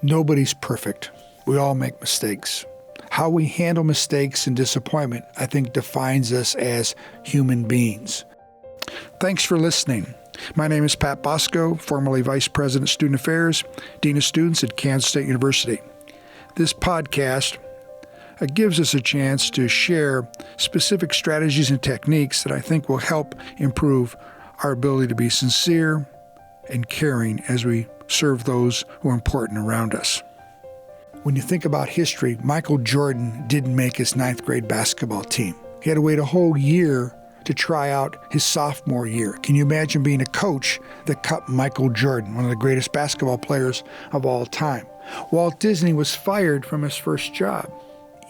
Nobody's perfect. We all make mistakes. How we handle mistakes and disappointment, I think, defines us as human beings. Thanks for listening. My name is Pat Bosco, formerly Vice President, Student Affairs, Dean of Students at Kansas State University. This podcast gives us a chance to share specific strategies and techniques that I think will help improve our ability to be sincere and caring as we serve those who are important around us. When you think about history, Michael Jordan didn't make his 9th grade basketball team. He had to wait a whole year to try out his sophomore year. Can you imagine being a coach that cut Michael Jordan, one of the greatest basketball players of all time? Walt Disney was fired from his first job.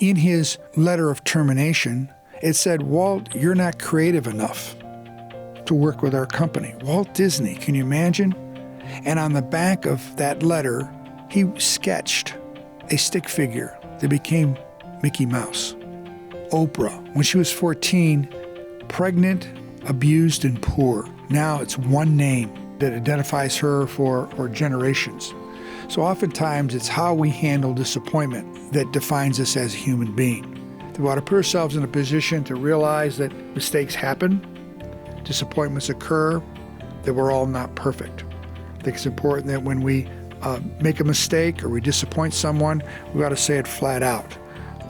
In his letter of termination, it said, "Walt, you're not creative enough to work with our company." Walt Disney, can you imagine? And on the back of that letter, he sketched a stick figure that became Mickey Mouse. Oprah, when she was 14, pregnant, abused, and poor. Now it's one name that identifies her for generations. So oftentimes it's how we handle disappointment that defines us as a human being. We want to put ourselves in a position to realize that mistakes happen, disappointments occur, that we're all not perfect. I think it's important that when we make a mistake or we disappoint someone, we got to say it flat out.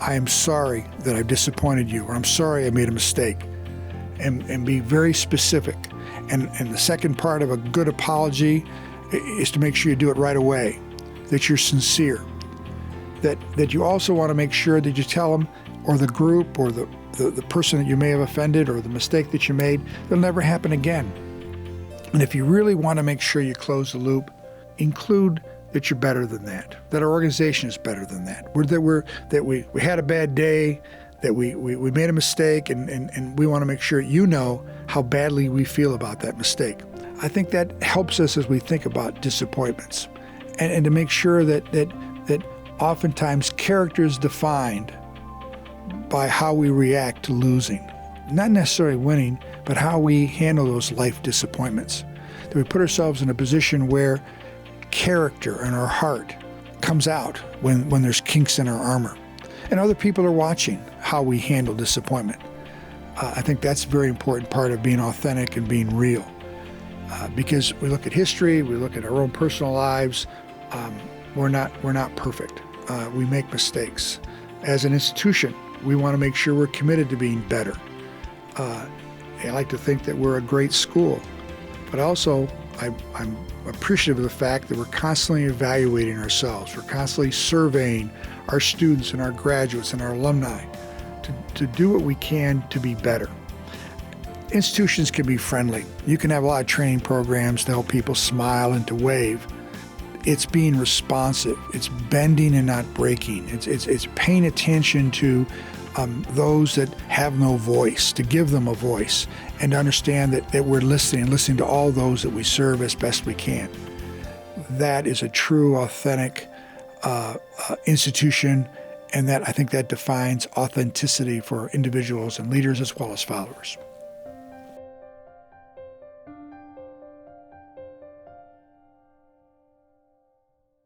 I am sorry that I've disappointed you, or I'm sorry I made a mistake. And be very specific. And the second part of a good apology is to make sure you do it right away, that you're sincere, that you also want to make sure that you tell them, or the group, or the person that you may have offended, or the mistake that you made, it'll never happen again. And if you really want to make sure you close the loop, include that you're better than that our organization is better than that, that we had a bad day, that we made a mistake, and we want to make sure you know how badly we feel about that mistake. I think that helps us as we think about disappointments, and to make sure that oftentimes character is defined by how we react to losing. Not necessarily winning, but how we handle those life disappointments. That we put ourselves in a position where character in our heart comes out when there's kinks in our armor. And other people are watching how we handle disappointment. I think that's a very important part of being authentic and being real. Because we look at history, we look at our own personal lives, we're not perfect. We make mistakes. As an institution, we want to make sure we're committed to being better. I like to think that we're a great school, but also I'm appreciative of the fact that we're constantly evaluating ourselves. We're constantly surveying our students and our graduates and our alumni to do what we can to be better. Institutions can be friendly. You can have a lot of training programs to help people smile and to wave. It's being responsive. It's bending and not breaking. It's paying attention to those that have no voice, to give them a voice, and to understand that we're listening to all those that we serve as best we can. That is a true, authentic institution, and that I think that defines authenticity for individuals and leaders as well as followers.